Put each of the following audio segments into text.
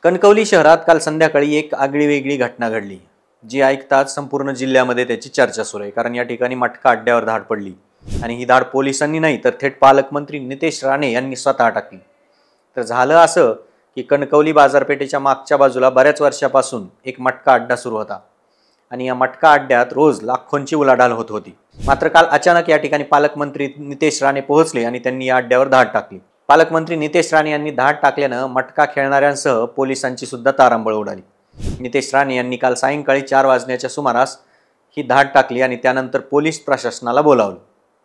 कणकवली शहरात काल संध्याकाळी एक आगळीवेगळी घटना घडली, जी ऐकताच संपूर्ण जिल्ह्यामध्ये त्याची चर्चा सुरू आहे। कारण या ठिकाणी मटका अड्ड्यावर धाड पडली आणि ही धाड पोलिसांनी नाही तर थेट पालकमंत्री नितेश राणे यांनी स्वतः टाकली। तर झालं असं की कणकवली बाजारपेठेच्या मागच्या बाजूला बऱ्याच वर्षापासून एक मटका अड्डा सुरू होता आणि या मटका अड्ड्यात रोज लाखोंची उलाढाल होत होती। मात्र काल अचानक या ठिकाणी पालकमंत्री नितेश राणे पोहोचले आणि त्यांनी या अड्ड्यावर धाड टाकली। पालकमंत्री नितेश राणे यांनी धाड टाकल्यानं मटका खेळणाऱ्यांसह पोलिसांची सुद्धा तारांबळ उडाली। नितेश राणे यांनी काल सायंकाळी 4 वाजण्याच्या सुमारास ही धाड टाकली आणि त्यानंतर पोलीस प्रशासनाला बोलावलं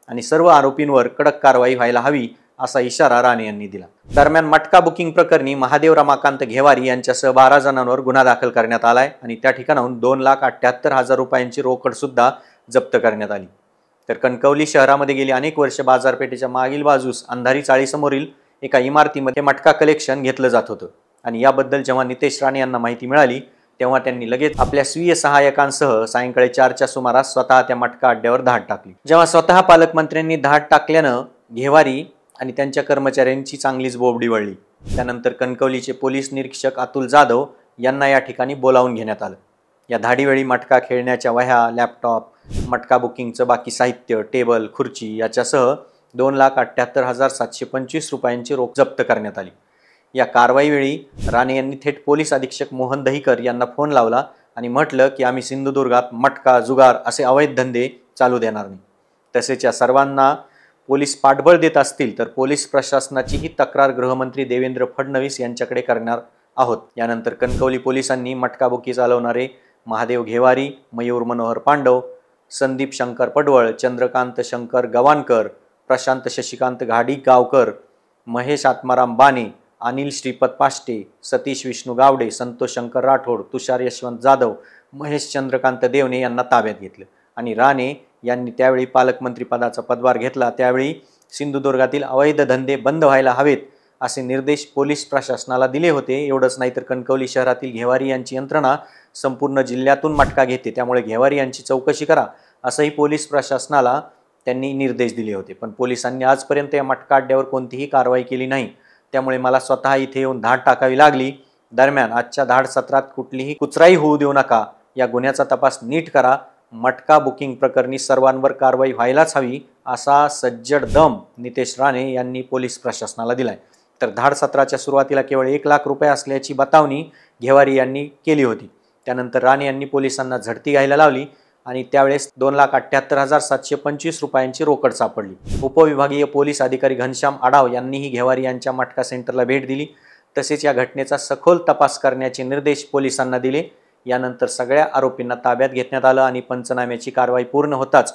आणि सर्व आरोपींवर कडक कारवाई व्हायला हवी असा इशारा राणे यांनी दिला। दरम्यान मटका बुकिंग प्रकरणी महादेव रमाकांत घेवारी यांच्यासह 12 जणांवर गुन्हा दाखल करण्यात आलाय आणि त्या ठिकाणाहून 2,78,000 रुपयांची रोकड सुद्धा जप्त करण्यात आली। तर कणकवली शहरामध्ये गेली अनेक वर्ष बाजारपेठेच्या मागील बाजूस अंधारी चाळीसमोरील एका इमारतीमध्ये मटका कलेक्शन घेतलं जात होतं आणि याबद्दल जेव्हा नितेश राणे यांना माहिती मिळाली तेव्हा त्यांनी लगेच आपल्या स्वीय सहाय्यकांसह सायंकाळी 4च्या सुमारास स्वतः त्या मटका अड्ड्यावर धाड टाकली। जेव्हा स्वतः पालकमंत्र्यांनी धाड टाकल्यानं घेवारी आणि त्यांच्या कर्मचाऱ्यांची चांगलीच बोबडी वळली। त्यानंतर कणकवलीचे पोलीस निरीक्षक अतुल जाधव यांना या ठिकाणी बोलावून घेण्यात आलं। या धाडीवेळी मटका खेळण्याच्या वह्या, लॅपटॉप, मटका बुकिंगचं बाकी साहित्य, टेबल, खुर्ची याच्यासह 2,78,725 रुपयांची रोख जप्त करण्यात आली। या कारवाईवेळी राणे यांनी थेट पोलीस अधीक्षक मोहन दहिकर यांना फोन लावला आणि म्हटलं की आम्ही सिंधुदुर्गात मटका, जुगार असे अवैध धंदे चालू देणार नाही। तसेच या सर्वांना पोलीस पाठबळ देत असतील तर पोलीस प्रशासनाची ही तक्रार गृहमंत्री देवेंद्र फडणवीस यांच्याकडे करणार आहोत। यानंतर कणकवली पोलिसांनी मटका बुकी चालवणारे महादेव घेवारी, मयूर मनोहर पांडव, संदीप शंकर पडवळ, चंद्रकांत शंकर गवानकर, प्रशांत शशिकांत घाडी गावकर, महेश आत्माराम बाने, अनिल श्रीपद पाष्टे, सतीश विष्णू गावडे, संतोष शंकर राठोड, तुषार यशवंत जाधव, महेश चंद्रकांत देवने यांना ताब्यात घेतलं आणि राणे यांनी त्यावेळी पालकमंत्री पदाचा पदभार घेतला त्यावेळी सिंधुदुर्गातील अवैध धंदे बंद व्हायला हवेत असे निर्देश पोलीस प्रशासनाला दिले होते। एवढंच नाही तर कणकवली शहरातील घेवारी यांची यंत्रणा संपूर्ण जिल्ह्यातून मटका घेते, त्यामुळे घेवारी यांची चौकशी करा असंही पोलीस प्रशासनाला त्यांनी निर्देश दिले होते। पण पोलिसांनी आजपर्यंत या मटका अड्ड्यावर कोणतीही कारवाई केली नाही, त्यामुळे मला स्वतः इथे येऊन धाड टाकावी लागली। दरम्यान आजच्या धाड सत्रात कुठलीही कुचराई होऊ देऊ नका, या गुन्ह्याचा तपास नीट करा, मटका बुकिंग प्रकरणी सर्वांवर कारवाई व्हायलाच हवी असा सज्जड दम नितेश राणे यांनी पोलीस प्रशासनाला दिलाय। तर धाड सत्राच्या सुरुवातीला केवळ 1 लाख रुपये असल्याची बतावणी घेवारी यांनी केली होती। त्यानंतर राणे यांनी पोलिसांना झडती घ्यायला लावली आणि त्यावेळेस 2,78,725 रुपयांची रोकड सापडली। उपविभागीय पोलीस अधिकारी घनश्याम आढाव यांनीही घेवारी यांच्या मटका सेंटरला भेट दिली, तसेच या घटनेचा सखोल तपास करण्याचे निर्देश पोलिसांना दिले। यानंतर सगळ्या आरोपींना ताब्यात घेण्यात आलं आणि पंचनाम्याची कारवाई पूर्ण होताच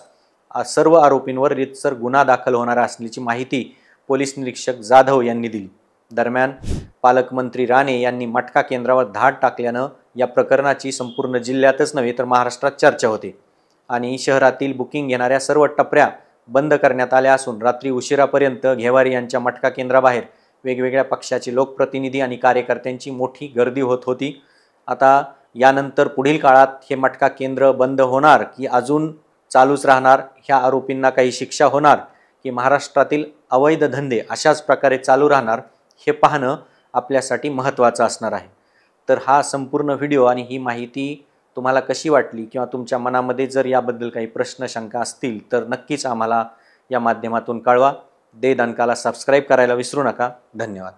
सर्व आरोपींवर रीतसर गुन्हा दाखल होणार असल्याची माहिती पोलीस निरीक्षक जाधव यांनी दिली। दरम्यान पालकमंत्री राणे यांनी मटका केंद्रावर धाड टाकल्यानं या प्रकरणाची संपूर्ण जिल्ह्यातच नव्हे तर महाराष्ट्रात चर्चा होते आणि शहरातील बुकिंग घेणाऱ्या सर्व टपऱ्या बंद करण्यात आल्या असून रात्री उशिरापर्यंत घेवारी यांच्या मटका केंद्राबाहेर वेगवेगळ्या पक्षाचे लोकप्रतिनिधी आणि कार्यकर्त्यांची मोठी गर्दी होत होती। आता यानंतर पुढील काळात हे मटका केंद्र बंद होणार की अजून चालूच राहणार, ह्या आरोपींना काही शिक्षा होणार की महाराष्ट्रातील अवैध धंदे अशाच प्रकारे चालू राहणार, हे पाहणं आपल्यासाठी महत्त्वाचं असणार आहे। तर हा संपूर्ण व्हिडिओ आणि ही माहिती तुम्हाला कशी वाटली किंवा तुमच्या मनामध्ये जर याबद्दल काही प्रश्न शंका असतील तर नक्कीच आम्हाला या माध्यमातून कळवा। दे दणकाला सबस्क्राईब करायला विसरू नका। धन्यवाद।